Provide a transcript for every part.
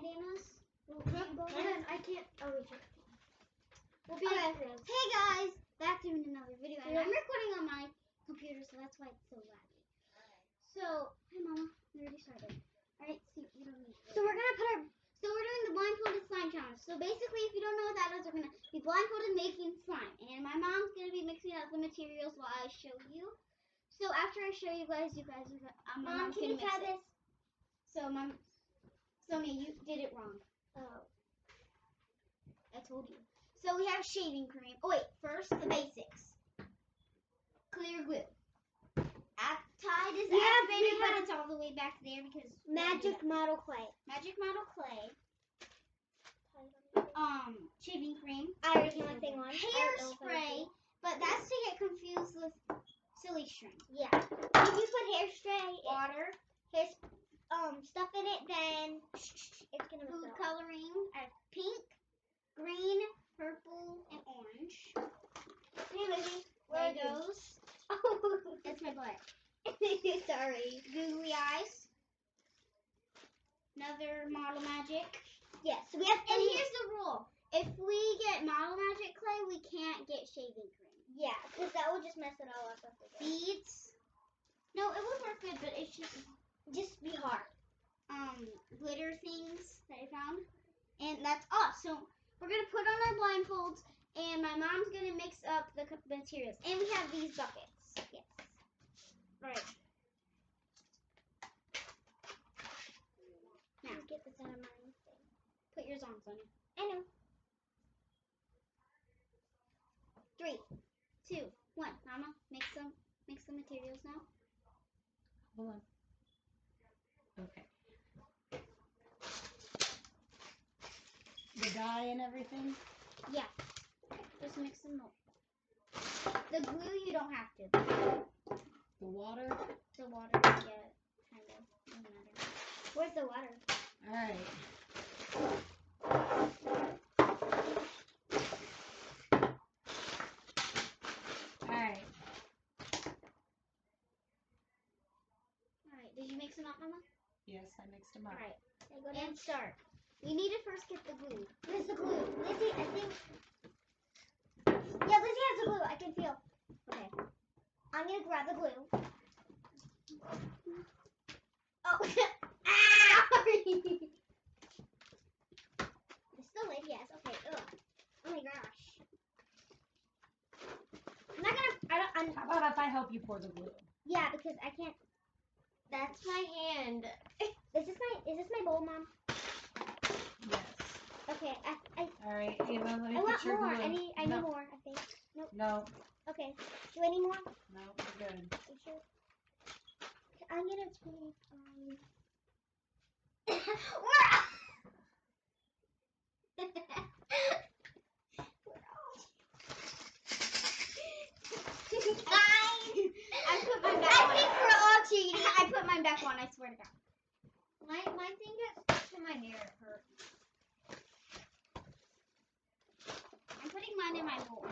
bananas? I can't. Oh, wait. Okay. Hey guys, back to another video. And I'm recording on my computer, so that's why it's so laggy. So, hi Mama, we already started. Alright, see, we don't need to. So we're doing the blindfolded slime challenge. So basically, if you don't know what that is, we're gonna be blindfolded making slime, and my mom's gonna be mixing up the materials while I show you. So after I show you guys, Mom, can you try this? So, Sonya, you did it wrong. Oh. I told you. So we have shaving cream. Oh wait, first the basics. Clear glue. Tide is activated, but it's all the way back there because Magic model clay. Magic model clay. Shaving cream. I already have my thing on. Hairspray, but that's to get confused with silly string. Yeah. If you put hairspray, Water. Stuff in it, then it's gonna Food coloring. I have pink, green, purple, and orange. Hey, Lizzy. Legos. Oh, That's my butt. sorry. Googly eyes. Another model magic. Yes, we have. And here's the rule: if we get model magic clay, we can't get shaving cream. Yeah, because that will just mess it all up. Beads. No, it would work good, but it's just be hard. Glitter things that I found, and that's all. So we're gonna put on our blindfolds, and my mom's gonna mix up the materials. And we have these buckets. Yes. Right. Now Get this out of my thing. Put yours on, Sonya. I know. 3, 2, 1. Mama, mix the materials now. Hold on. Okay. The dye and everything? Yeah. Just mix them up. The glue you don't have to. The water? The water, yeah, kind of. Doesn't matter. Where's the water? Alright. Alright. Alright, did you mix them up, Mama? Yes, I mixed them up. Alright, and start. We need to first get the glue. Where's the glue? Lizzy, I think. Yeah, Lizzy has the glue. I can feel. Okay. I'm going to grab the glue. Oh. Ow! It's the lid, yes. Okay. Ugh. Oh my gosh. I'm not going to. How about if I help you pour the glue? Yeah, because I can't. That's my hand. Is this my bowl, Mom? Yes. Okay. Alright, Ava, let me I put want your more. glue. I need more, I think. Nope. No. Okay. Do I need more? No, we're good. Are you sure? I'm gonna take I put mine back on. I think we're all cheating. I put mine back on, I swear to God. My thing got stuck to my hair. It hurt. I'm putting mine in my bowl.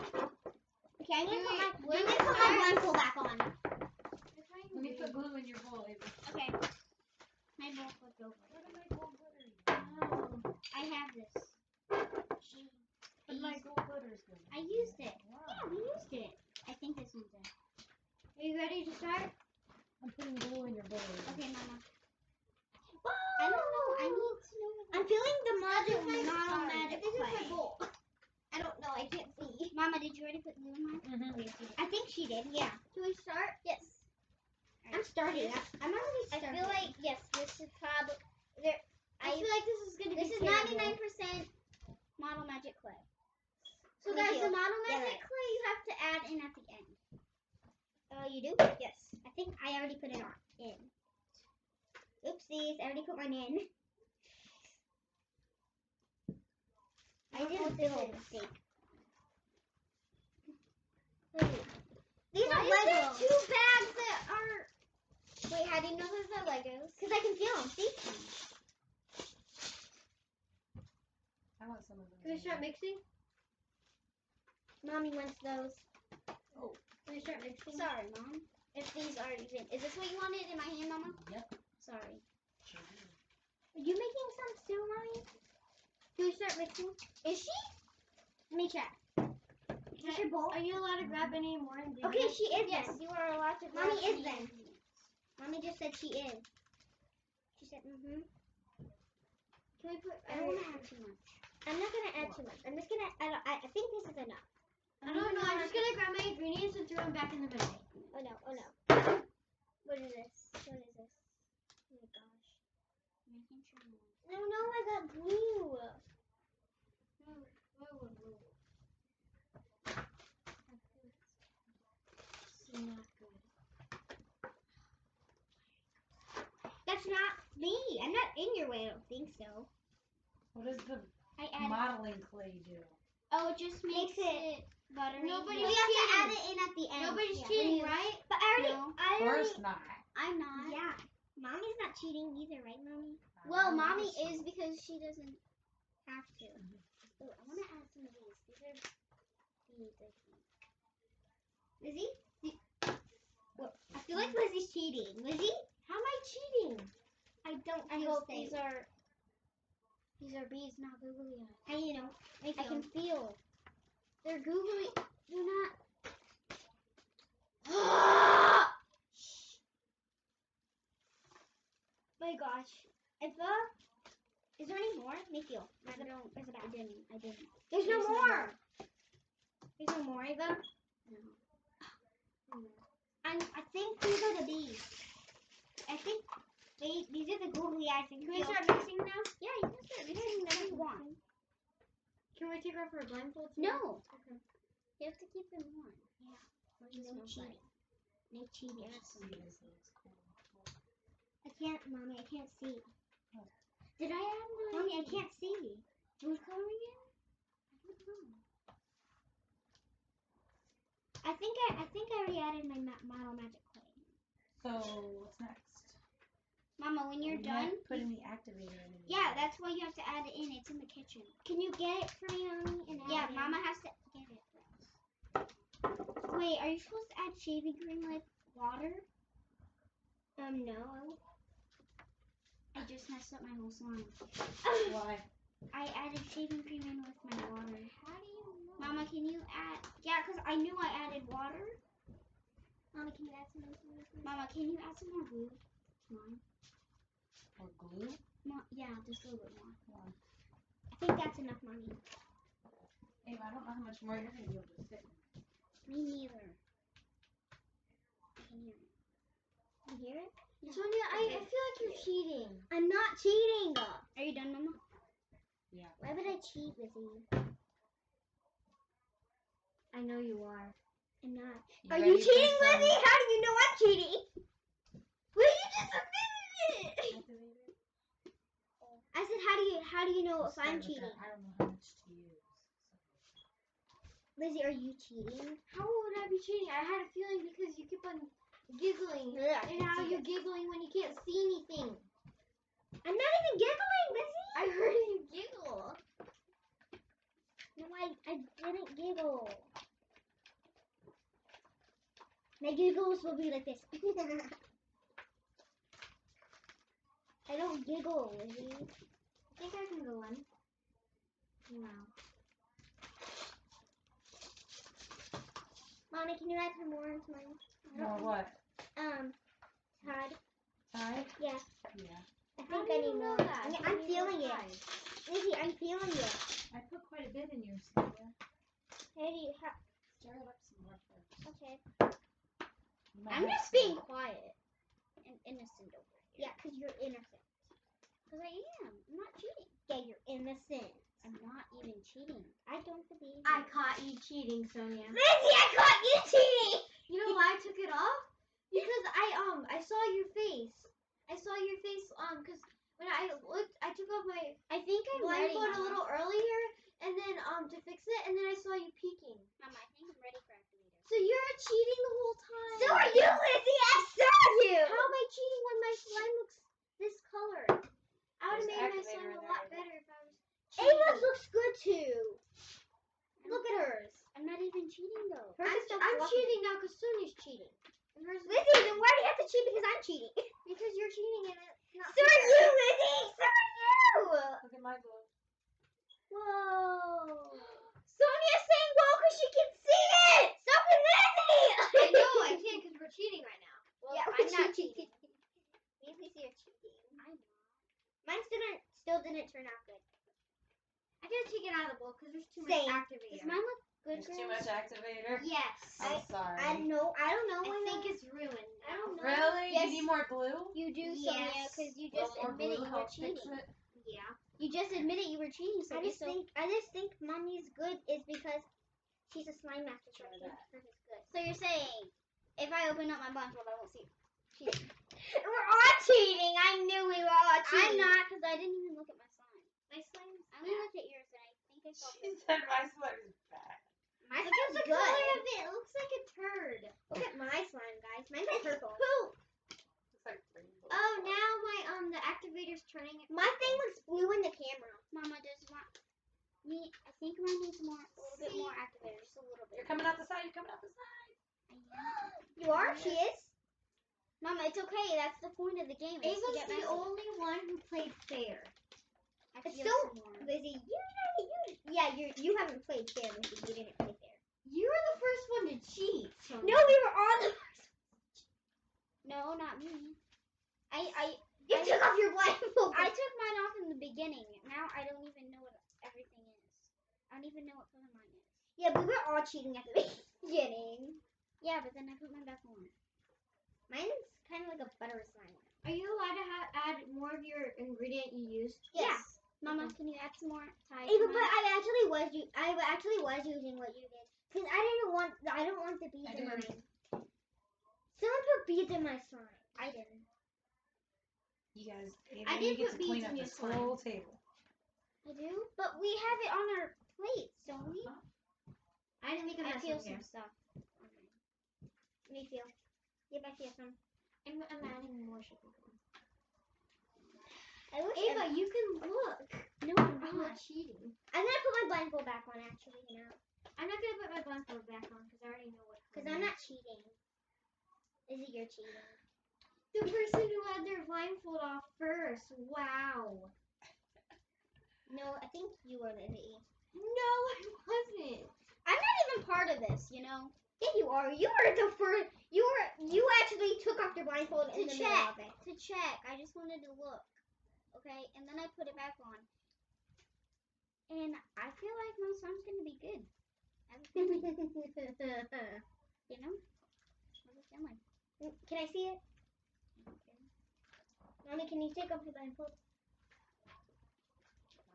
Okay, I'm gonna put wait, my blindfold back on. Let me put glue in your bowl, Ava. Okay. My bowl flipped over. Where did my gold glitter go? I have this. Where did my gold glitters go? I used it. Wow. Yeah, we used it. I think this one's it. Are you ready to start? I'm putting glue in your bowl. Okay, Mama. Whoa! I don't know. I need to know. I'm feeling the Model magic magic This is clay. my bowl. I don't know. I can't see. Mama, did you already put glue in mine? Mm-hmm. I think she did. Yeah. Should we start? Yes. Right. I'm starting. I'm already starting. I feel like, yes, this is probably, I feel like this is going to be This is terrible. 99% model magic clay. So Me guys, too. the model Yeah, magic right. clay you have to add in at the end. You do? Yes. I think I already put it on. In. Oopsies. I already put mine in. I did a big old mistake. These are Why Legos. is there 2 bags that are... Wait, how do you know those are Legos? Because I can feel them. See? I want some of those. Can I start mixing? Mommy wants those. Oh. Can I start mixing? Sorry, Mom. If these are even... Is this what you wanted in my hand, Mama? Yep. Sorry. Sure do. Are you making some stew, Mommy? Do we start mixing? Is she? Let me check. Is this your bowl? Are you allowed to grab any more ingredients? Okay, she is Yes, then. you are allowed to grab Mommy is any then. ingredients. Mommy just said she is. She said, mm-hmm. Can we put? I don't want to add too much. I'm not gonna add too much. I'm just gonna. I think this is enough. I don't know. I'm just gonna grab my ingredients and throw them back in the bag. Oh no! Oh no! What is this? What is this? Oh my gosh! Making sure. No, I got glue. This is not good. That's not me. I'm not in your way. I don't think so. What does the I added. modeling clay do? Oh, it just makes it buttery. Nobody's We cheating. have to add it in at the end. Nobody's cheating, right? But I already. No. I Of already. course not. I'm not. Yeah. Mommy's not cheating either, right, Mommy? Well, I'm mommy not. is because she doesn't have to. Mm-hmm. Oh, I want to add some of these. These are beads, I think. Lizzy? Well, I feel like Lizzy's cheating. Lizzy? How am I cheating? I don't I feel hope safe. these are beads, not googly eyes. How do you know? I can feel. They're googly. They're not. My gosh. Is there any more? Let me feel. I didn't. There's There's no no more. There's no more, Ava? No. I think these are the bees. I think these are the googly eyes. Can we start mixing now? Yeah, you can start mixing whenever you want. Can we take off our blindfolds? No. Okay. You have to keep them on. Yeah. No cheating. No cheating. See, this looks cool. I can't, Mommy. I can't see. Oh. Did I add my? Mommy, I can't see. Food coloring in? I don't know. I think I already added my model magic clay. So, what's next? Mama, when you're We done, haven't put any activator in it. yeah, that's why you have to add it in. It's in the kitchen. Can you get it for me, Mommy? And Yeah, add it in? Mama has to get it for us. Wait, are you supposed to add shaving cream with water? No. I just messed up my whole slime. Why? I added shaving cream in with my water. How do you know? Mama, can you add? Yeah, because I knew I added water. Mama, can you add some more? Mama, can you add some more glue? Mine. Or glue? Yeah, just a little bit more. One. I think that's enough, Mommy. Hey, I don't know how much more you're going to be able to fit. Me neither. I can hear it. You hear it? Sonya, I feel like you're cheating. I'm not cheating. Are you done, Mama? Yeah. Why would I cheat, Lizzy? I know you are. I'm not. You Are ready you for cheating, some Lizzy? How do you know I'm cheating? Well, you just admitted it. activator? I said, how do you know if Start I'm with cheating? that. I don't know how much to use. Lizzy, are you cheating? How would I be cheating? I had a feeling because you keep on giggling. Yeah, I And can how see you're it. giggling when you can't see anything. I'm not even giggling, Lizzy. I heard you giggle. No, I didn't giggle. My giggles will be like this. I don't giggle, Lizzy. I think I can go in. Wow. Mommy, can you add some more into mine? More what? Todd. Tide? Yeah. Yeah. I How think do I you need know more. that? I'm feeling it. Lizzy, I'm feeling it. I put quite a bit in yours, Sonya. How do you? Stir it up some more first. Okay. You might I'm have just some. being quiet and innocent over here. Yeah, because you're innocent. Because I am. I'm not cheating. Yeah, you're innocent. I'm not even cheating. I don't believe you. I caught you cheating, Sonya. Lizzy, I caught you cheating! You know why I took it off? Because I saw your face. I saw your face because when I looked, I took off my I think I'm ready, blindfold a Mama. little earlier, and then to fix it, and then I saw you peeking. Mama, I think I'm ready for activator. So you're cheating the whole time. So are you, Lizzy! I saw you! How am I cheating when my slime looks this color? I would have There's made my activator slime in a there, lot Ava. better if I was cheating. Ava's looks good too. Look at hers. I'm not even cheating though. Hers is so I'm fluffy. cheating now because Sonya's cheating. And hers is Lizzy, then why do you have to cheat because I'm cheating? because you're cheating and it's not So are fair. you, Lizzy! So are Still didn't turn out good. I gotta take it out of the bowl because there's too Same. much Does activator. mine look good, There's too much activator. Yes. I'm sorry. I don't know. I think it's ruined. I don't know. Really? Yes. You need more glue? You do, Yes. Sonya, because you A little just more admitted glue you were helps fix cheating. it. Yeah. You just admitted you were cheating, I Sonya. just think mommy's good is because she's a slime master. So Try she that. makes hers good. So you're saying, if I open up my blindfold, I won't see cheating. We're all cheating. I knew we were all I'm cheating. not, because I didn't even look at my slime. My slime's I only looked at yours, and I think I saw She good. said my slime is bad. My Look at slime's the good. color of it. It looks like a turd. Look at my slime, guys. Mine's purple. Poop. Looks like rainbow. Oh, now my the activator's turning it. My thing looks blue in the camera. Mama does want me. I think mine needs a little bit more activator, just a little bit. You're coming out the side. You're coming out the side. You are? She is? Mama, it's okay. That's the point of the game. Is to Ava's get the messy. only one who played fair. I It's feel so- some more. Lizzy, you haven't played fair, Lizzy. You didn't play fair. You were the first one to cheat. Sonya. No, we were all the first. No, not me. You took off your blindfold. I took mine off in the beginning. Now I don't even know what everything is. I don't even know what color mine is. Yeah, we were all cheating at the beginning. Yeah, but then I put mine back on. Mine's kind of like a butter slime. Are you allowed to add more of your ingredient you used? Yes. Mama, can you add some more Thai? Ava, but I actually was using what you did because I don't want the beads in mine. Someone put beads in my slime. I didn't. You guys, I you did get put to clean beads up in your this slime. whole table. I do? But we have it on our plates, don't we? I didn't make a I mess feel in here. some stuff. Let me feel. Yep, I feel some. I'm adding more sugar. Ava, you can look. No, I'm I'm not. not cheating. I'm gonna put my blindfold back on. Actually, now. I'm not gonna put my blindfold back on because I already know what. Because I'm not cheating. Izzy, you're cheating. The person who had their blindfold off first. Wow. No, I think you were Lizzy. No, I wasn't. I'm not even part of this, you know? Yeah, you are. You were the first. You actually took off your blindfold in the middle of it. To check. I just wanted to look. Okay? And then I put it back on. And I feel like my slime's going to be good. I have a feeling. You know? I have a feeling. Can I see it? Mommy, can you take off your blindfold?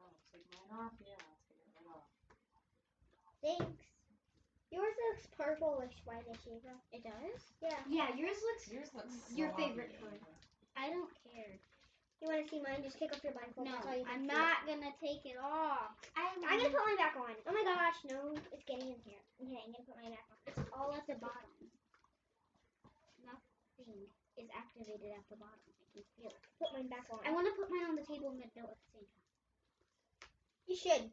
I'll take mine off. Yeah, I'll take it right off. Thanks. Yours looks purplish whitish, Ava. It does? Yeah. Yeah, yours looks Yours looks your sloppy, favorite color. Ava. I don't care. You want to see mine? Just take off your blindfold. No, That's all you can I'm see. not going to take it off. I'm gonna put mine back on. Oh my gosh, no, it's getting in here. Okay, I'm gonna put mine back on. It's all at the bottom. Nothing is activated at the bottom. I can feel it. Put mine back on. I want to put mine on the table in the middle at the same time. You should.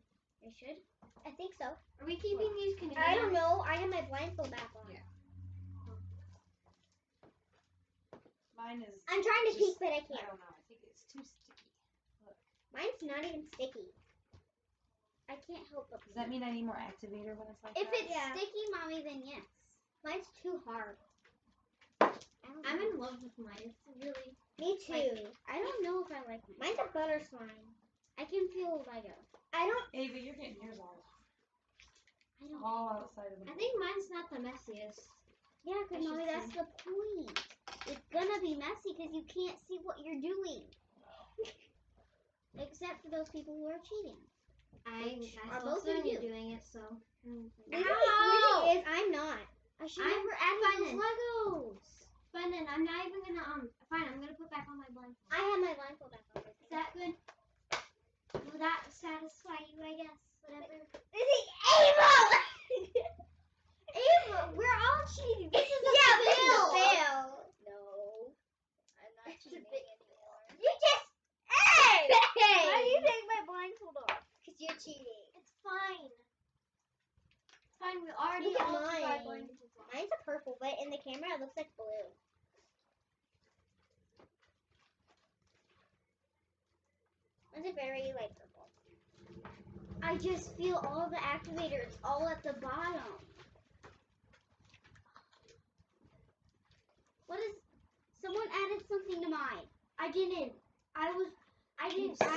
I should? I think so. Are we keeping these containers? I don't know. I have my blindfold back on. Yeah. Mine is. I'm trying to just- peek, but I I can't. don't know. I think it's too sticky. Mine's not even sticky. I can't help but. Does that mean I need more activator when it's like If that? it's sticky, Mommy, then yes. Mine's too hard. I'm in love with mine. It's really. Me too. I don't know if I like mine. Mine's a butter slime. I can feel Lego. I don't. Ava, you're getting yours I don't. all outside of the. I think mine's not the messiest. Yeah, I because should Mommy, that's say. the point. It's gonna be messy because you can't see what you're doing. Except for those people who are cheating. I Are saw both of Sonya you doing it, so. Ow! Lizzy is. I'm not. I should never add those Legos. Fine then. I'm not even gonna Fine. I'm gonna put back on my blindfold. I have my blindfold back on. Is that good? Will that satisfy you? I guess. Whatever. Lizzy, Ava! Ava, we're all cheating. This is a fail. No. I'm not cheating anymore. You just. Hey! Why do you take my blindfold off? Because you're cheating. It's fine. It's fine. We already Look at all took our mine. blindfolds off. Mine's a purple, but in the camera it looks like blue. Mine's a very light purple. I just feel all the activators all at the bottom. What is? Someone added something to mine. I didn't. I didn't. Sonya!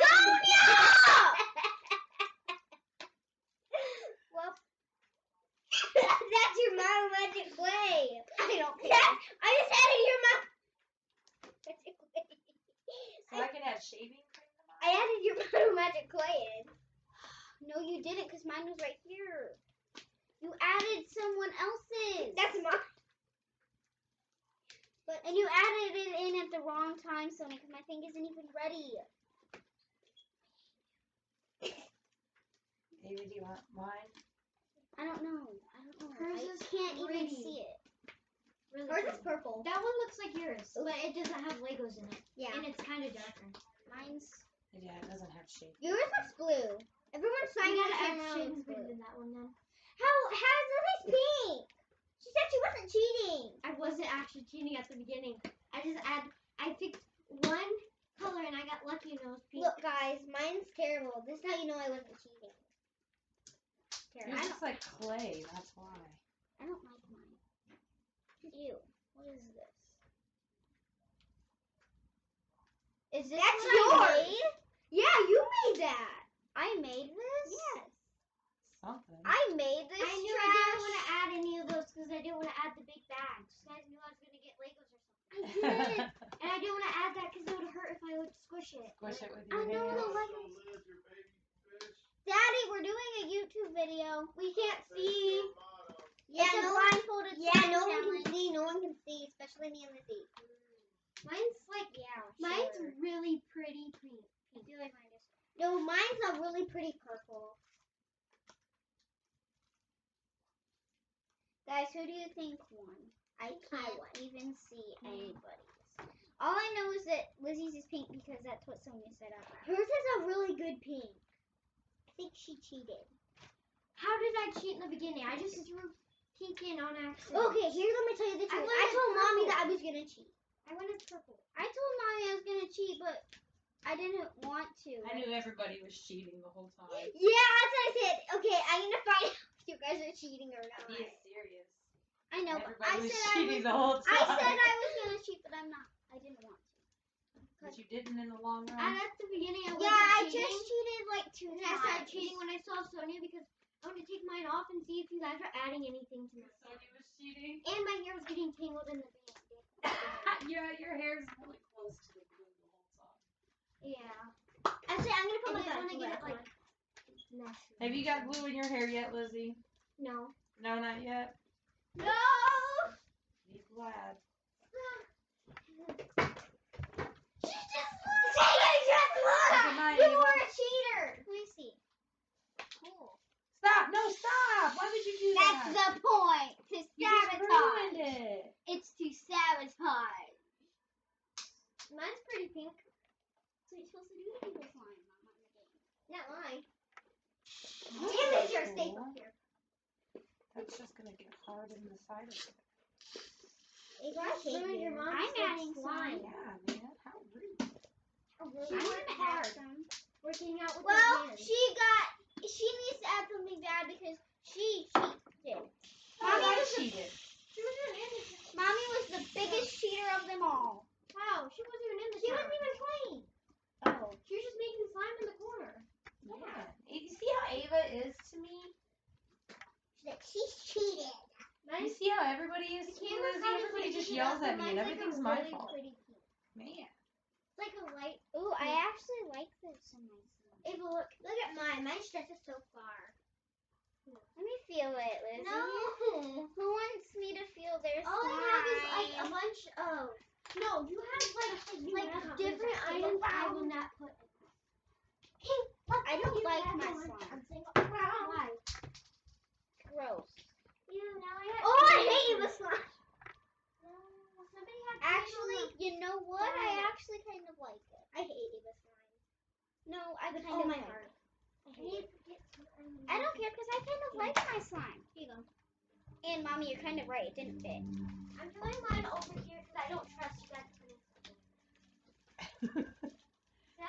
I added your Model Magic clay in. No, you didn't, because mine was right here. You added someone else's. That's mine. And you added it in at the wrong time, Sonya, because my thing isn't even ready. Ava, do you want mine? I don't know. Hers I is can't even pretty. see it. Really Hers is pretty. purple. That one looks like yours, but it doesn't have Legos in it. Yeah. And it's kind of darker. Mine's... Yeah, it doesn't have shape. Yours looks blue. Everyone's I trying gotta to add add shades blue. in that one then. How's Lily's pink? She said she wasn't cheating. I wasn't actually cheating at the beginning. I picked one color and I got lucky and it was pink. Look, guys, mine's terrible. This is how you know I wasn't cheating. Yours looks like clay, that's why. I don't like mine. Ew. What is this? Is this That's what I yours. made? Yeah, you made that. I made this? Yes. Something. I made this I knew I trash. didn't want to add any of those because I didn't want to add the big bags. You guys knew I was going to get Legos or something. I did. And I didn't want to add that because it would hurt if I would squish it. Squish it with I your know hands. the Legos. Daddy, we're doing a YouTube video. We can't see. Yeah, it's a blindfolded slime no one challenge. can see. No one can see, especially me and Lizzy. Mine's like, Mine's really pretty pink. I feel like mine is. No, mine's a really pretty purple. Guys, who do you think won? I can't even see anybody's. All I know is that Lizzy's is pink because that's what Sonya said out loud. Hers is a really good pink. I think she cheated. How did I cheat in the beginning? I just threw pink in on accident. Okay, here, let me tell you the truth. I wanted told Mommy purple. that I was going to cheat. I wanted purple. I told Mommy I was going to cheat, but I didn't want to. I knew everybody was cheating the whole time. Yeah, that's what I said. Okay, I'm going to find out if you guys are cheating or not. He is serious. I know, but Everybody I was said cheating the whole I time. said I was going to cheat, but I'm not. I didn't want to. But you didn't in the long run. And at the beginning, I wasn't Yeah, I cheating. just cheated like 2 And times. I started cheating when I saw Sonya because I wanted to take mine off and see if you guys were adding anything to my hair. Sonya was cheating. And my hair was getting tangled in the band. Yeah, your hair is really close to the glue the whole time. Yeah. Actually, I'm going to put I my didn't want to glue get it back like on. messy. Have you got glue in your hair yet, Lizzy? No. No, not yet. No! Be glad. She just Look at mine, You Ava. were a cheater! Let me see. Cool. Stop! No, stop! Why would you do That's that? the point. To You just sabotage. ruined it. It's to sabotage. Mine's pretty pink. So you're supposed to do the evil slime, Mama, in the game. Not mine. Oh, Damn it, you're cool. safe up here. That's just gonna get hard in the side of it. You guys ruined your mom's I'm good adding slime. Yeah, man. How rude. I'm She gonna worked add hard. some. Working out with Well, her hands. she needs to add something bad because she cheated. Mommy, I was the- cheated. She wasn't in the Mommy was the biggest cheater of them all. Wow, she wasn't even in the She shower. wasn't even playing. Oh. She was just making slime in the corner. Yeah. You see how Ava is to me? She's cheated. You see how everybody is to me, camera's Lizzy? kind of Everybody just picking yells up, at but me and mine's like a everything's my really fault. pretty pink. Man. It's like a light. Ooh, I actually like this in my slime. Ava, look at mine. Mine stretches so far. Let me feel it, Lizzy. No. Who wants me to feel their All slime? I have is like a bunch of. No, you have like different items I will not put in. Hey, look, I don't you like have my one. slime. I'm saying, why? Gross. Now I have. Oh, I hate the slime. No, somebody had. Actually, you know what? I actually kind of like it. I hate Ava slime. No, I kind Oh of my like heart. it. I I don't care because I kind of like my slime. Here you go. And Mommy, you're kind of right. It didn't fit. I'm doing mine over here because I don't trust you guys putting something.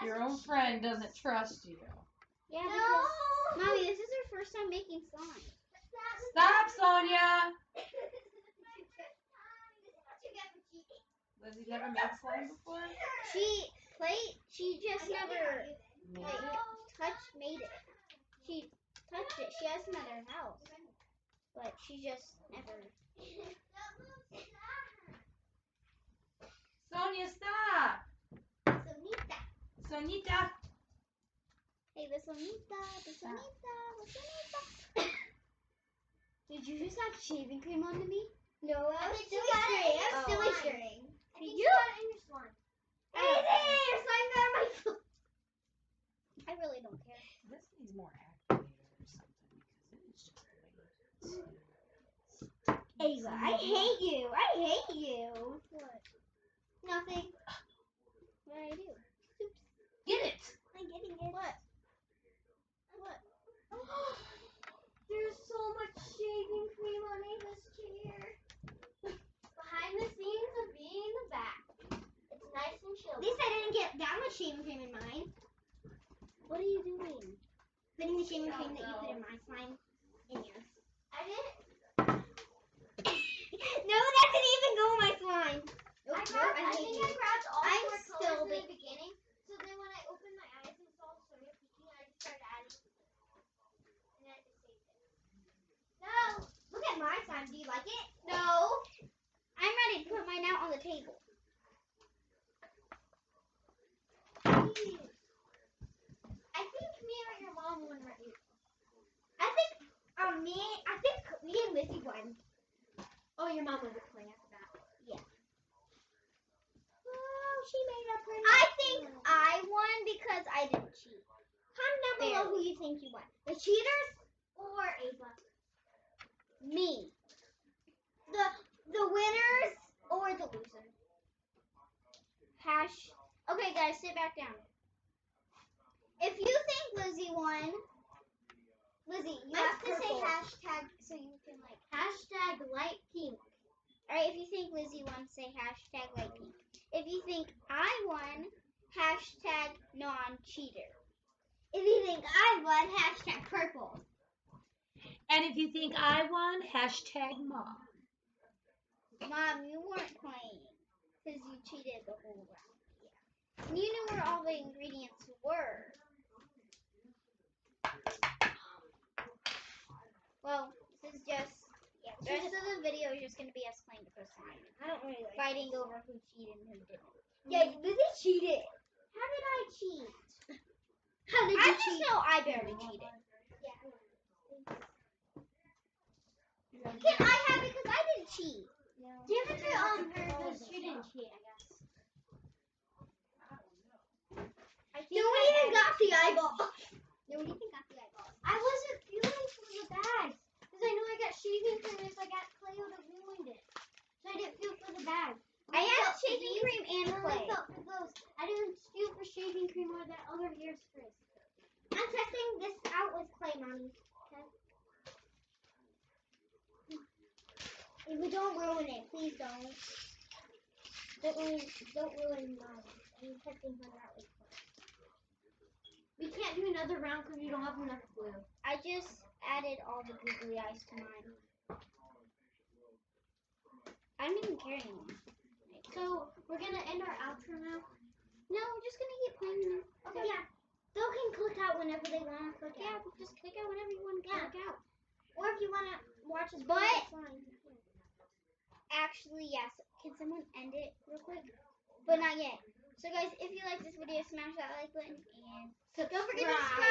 Your own friend doesn't trust you. Yeah, No. because Mommy, this is her first time making slime. Stop, Sonya! Lizzy never made slime before? She just never Me. made it. She touched it. She has them at her house, but she just never. Sonya, stop! Sonita! this bonita, this bonita, this bonita. Did you just have shaving cream onto me? No, I was silly string. I was silly string. I think You you got it in your slime. Your slime got on my foot. I really don't care. This needs more activator or something because it is just way too Ava, I hate you. I hate you. What? Nothing. What did I do? Get it! I'm getting it. What? What? There's so much shaving cream on Ava's chair. Behind the scenes of being in the back. It's nice and chill. At least I didn't get that much shaving cream in mine. What are you doing? Putting the shaving cream that you put in my slime in yours. I didn't. No, that didn't even go in my slime. Nope, I think I grabbed all I'm four still colors in the beginning. So then when I opened my eyes and saw Sonya peeking, I just started adding. And then I just saved it. No! Look at my slime. Do you like it? No. I'm ready to put mine out on the table. I think me or your mom won right. I think me and Lizzy won. Oh, your mom wasn't playing after that. Yeah. Oh, she made up her. I think I won because I didn't cheat. Comment down below who you think you won. The cheaters or Ava? Me. The winners or the losers? Okay, guys, sit back down. If you think Lizzy won, Lizzy, you have to say hashtag so you can like Hashtag light pink. Alright, if you think Lizzy won, say hashtag light pink. If you think I won, hashtag non-cheater. If you think I won, hashtag purple. And if you think I won, hashtag mom. Mom, you weren't playing because you cheated the whole round. Yeah. And you knew where all the ingredients were. Well, this is just, the rest of the video is just going to be us playing the first time. I don't really like Fighting over who cheated and who didn't. Yeah, Lizzy cheated. How did I cheat? How did you I just cheat? know I barely cheated. Can I have it because I didn't cheat? No. Give it to her because she didn't cheat, I guess. No one even got the eyeball. No one even got the eyeball. I wasn't feeling for the bags because I knew I got shaving cream. If I got clay, I would have ruined it. So I didn't feel for the bag. I had shaving cream and clay. I felt for those. I didn't feel for shaving cream or that other hairspray. I'm testing this out with clay, mommy. Okay. If we don't ruin it, please don't. Don't ruin mine. I'm testing her out with clay. We can't do another round because we don't have enough glue. I just added all the googly eyes to mine. I don't even care anymore. So we're gonna end our outro now. No, we're just gonna keep playing. Okay. Yeah. They can click out whenever they want to click out. Yeah, just click out whenever you want to click out. Or if you want to watch us, But it's fine. actually, yes. Can someone end it real quick? But not yet. So guys, if you like this video, smash that like button and Don't forget to subscribe.